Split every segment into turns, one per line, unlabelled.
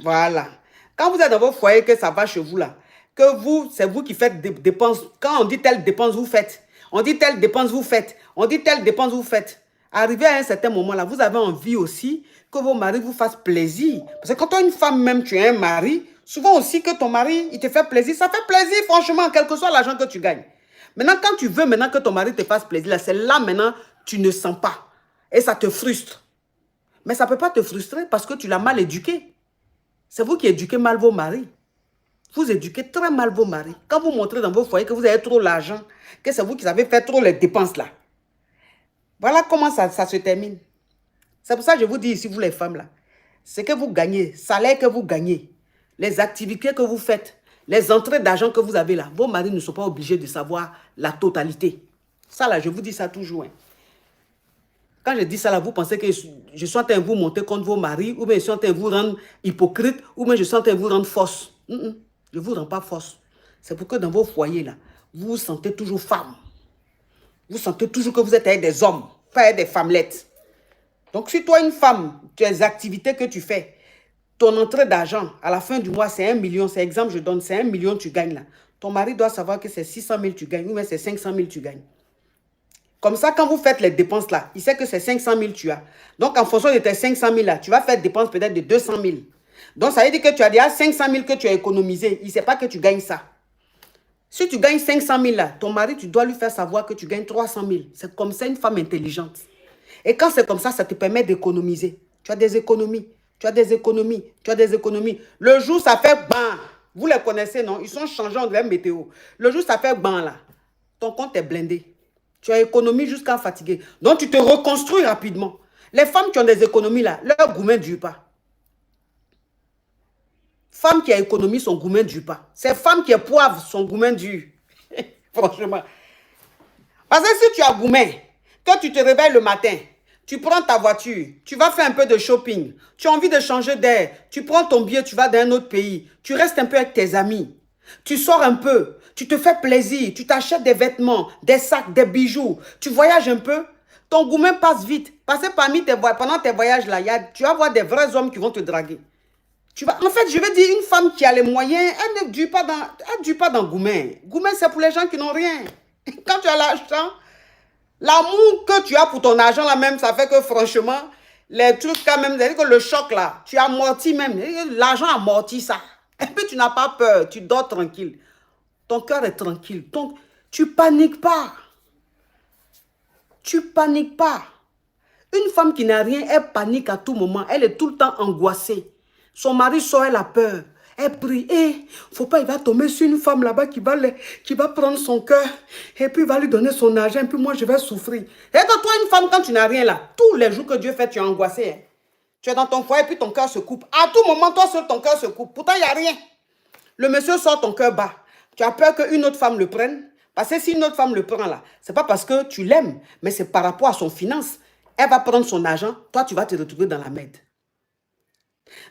Voilà. Quand vous êtes dans vos foyers, que ça va chez vous là, que vous, c'est vous qui faites des dépenses. Quand on dit telle dépense, vous faites. On dit telle dépense, vous faites. On dit telle dépense, vous faites. Arrivé à un certain moment là, vous avez envie aussi que vos maris vous fassent plaisir. Parce que quand tu as une femme même, tu as un mari, souvent aussi que ton mari, il te fait plaisir. Ça fait plaisir, franchement, quel que soit l'argent que tu gagnes. Maintenant, quand tu veux maintenant que ton mari te fasse plaisir, là, c'est là maintenant, tu ne sens pas. Et ça te frustre. Mais ça ne peut pas te frustrer parce que tu l'as mal éduqué. C'est vous qui éduquez mal vos maris. Vous éduquez très mal vos maris. Quand vous montrez dans vos foyers que vous avez trop l'argent, que c'est vous qui avez fait trop les dépenses là. Voilà comment ça se termine. C'est pour ça que je vous dis ici, vous les femmes là, ce que vous gagnez, salaire que vous gagnez, les activités que vous faites, les entrées d'argent que vous avez là, vos maris ne sont pas obligés de savoir la totalité. Ça là, je vous dis ça toujours. Hein. Quand je dis ça là, vous pensez que je suis en train de vous monter contre vos maris, ou bien je suis en train de vous rendre hypocrite, ou bien je suis en train de vous rendre fausse. Je ne vous rends pas fausse. C'est pour que dans vos foyers là, vous vous sentez toujours femme. Vous sentez toujours que vous êtes avec des hommes, pas avec des femmelettes. Donc si toi une femme, tu as des activités que tu fais, ton entrée d'argent, à la fin du mois, c'est 1 million, c'est exemple, je donne, c'est 1 million tu gagnes là. Ton mari doit savoir que c'est 600 000 tu gagnes, ou bien c'est 500 000 tu gagnes. Comme ça, quand vous faites les dépenses là, il sait que c'est 500 000 tu as. Donc, en fonction de tes 500 000 là, tu vas faire des dépenses peut-être de 200 000. Donc, ça veut dire que tu as déjà 500 000 que tu as économisé. Il ne sait pas que tu gagnes ça. Si tu gagnes 500 000 là, ton mari, tu dois lui faire savoir que tu gagnes 300 000. C'est comme ça une femme intelligente. Et quand c'est comme ça te permet d'économiser. Tu as des économies. Tu as des économies. Tu as des économies. Le jour, ça fait ban. Vous les connaissez, non? Ils sont changeants de la météo. Le jour, ça fait ban là. Ton compte est blindé. Tu as économie jusqu'à fatiguer. Donc, tu te reconstruis rapidement. Les femmes qui ont des économies là, leur gourmet ne dure pas. Femme qui a économie, son gourmet ne dure pas. C'est femme qui est poivre, son gourmet dure. Franchement. Parce que si tu as gourmet, quand tu te réveilles le matin, tu prends ta voiture, tu vas faire un peu de shopping, tu as envie de changer d'air, tu prends ton billet, tu vas dans un autre pays, tu restes un peu avec tes amis, tu sors un peu, tu te fais plaisir, tu t'achètes des vêtements, des sacs, des bijoux, tu voyages un peu, ton gourmet passe vite. Parce que pendant tes voyages là, tu vas voir des vrais hommes qui vont te draguer. En fait, je veux dire, une femme qui a les moyens, elle ne dure pas dans gourmet. Gourmet, c'est pour les gens qui n'ont rien. Quand tu as l'argent, l'amour que tu as pour ton argent là même, ça fait que franchement, les trucs quand même, c'est-à-dire que le choc là, tu amortis même. L'argent amortit ça. Et puis tu n'as pas peur, tu dors tranquille. Ton cœur est tranquille. Donc, tu paniques pas. Tu paniques pas. Une femme qui n'a rien, elle panique à tout moment. Elle est tout le temps angoissée. Son mari sort, elle a peur. Elle prie. Faut pas, il va tomber sur une femme là-bas qui va prendre son cœur. Et puis il va lui donner son argent. Et puis moi, je vais souffrir. Et quand toi, une femme, quand tu n'as rien là, tous les jours que Dieu fait, tu es angoissé. Hein. Tu es dans ton foyer et puis ton cœur se coupe. À tout moment, toi seul, ton cœur se coupe. Pourtant, il n'y a rien. Le monsieur sort, ton cœur bat. Tu as peur qu'une autre femme le prenne. Parce que si une autre femme le prend là, ce n'est pas parce que tu l'aimes, mais c'est par rapport à son finance. Elle va prendre son argent, toi, tu vas te retrouver dans la merde.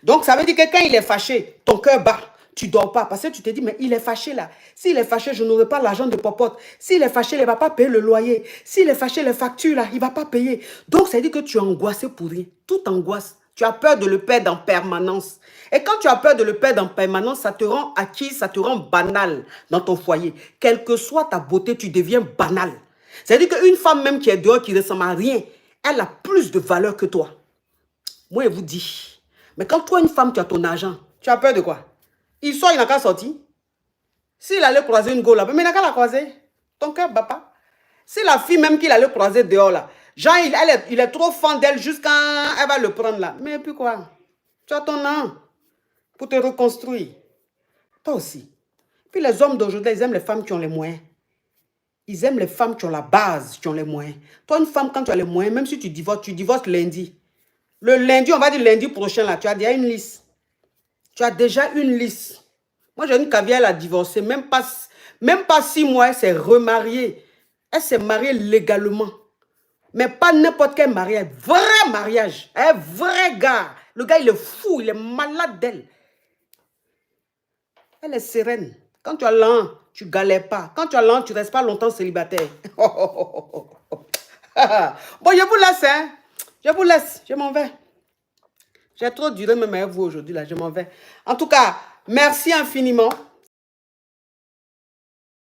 Donc, ça veut dire que quand il est fâché, ton cœur bat. Tu ne dors pas parce que tu te dis, mais il est fâché là. S'il est fâché, je n'aurai pas l'argent de popote. S'il est fâché, il ne va pas payer le loyer. S'il est fâché, les factures là, il ne va pas payer. Donc, ça veut dire que tu es angoissé pour rien. Toute angoisse. Tu as peur de le perdre en permanence. Et quand tu as peur de le perdre en permanence, ça te rend acquis, ça te rend banal dans ton foyer. Quelle que soit ta beauté, tu deviens banal. C'est-à-dire qu'une femme même qui est dehors, qui ne ressemble à rien, elle a plus de valeur que toi. Moi, je vous dis. Mais quand toi, une femme, tu as ton argent, tu as peur de quoi? Il sort, il n'a qu'à sortir. S'il allait croiser une go là, mais il n'a qu'à la croiser. Ton cœur ne bat pas. C'est la fille même qu'il allait croiser dehors là. Jean, il est trop fan d'elle jusqu'à elle va le prendre là. Mais puis quoi? Tu as ton an pour te reconstruire. Toi aussi. Puis les hommes d'aujourd'hui, ils aiment les femmes qui ont les moyens. Ils aiment les femmes qui ont la base, qui ont les moyens. Toi, une femme, quand tu as les moyens, même si tu divorces lundi. Le lundi, on va dire lundi prochain, là, tu as déjà une liste. Tu as déjà une liste. Moi, j'ai une cavière, elle a divorcé. Même pas 6 mois, elle s'est remariée. Elle s'est mariée légalement. Mais pas n'importe quel mariage. Vrai mariage. Un vrai gars. Le gars, il est fou. Il est malade d'elle. Elle est sereine. Quand tu as l'an, tu ne galères pas. Quand tu as l'an, tu ne restes pas longtemps célibataire. Bon, je vous laisse. Hein? Je vous laisse. Je m'en vais. J'ai trop duré même avec vous aujourd'hui, là, je m'en vais. En tout cas, merci infiniment.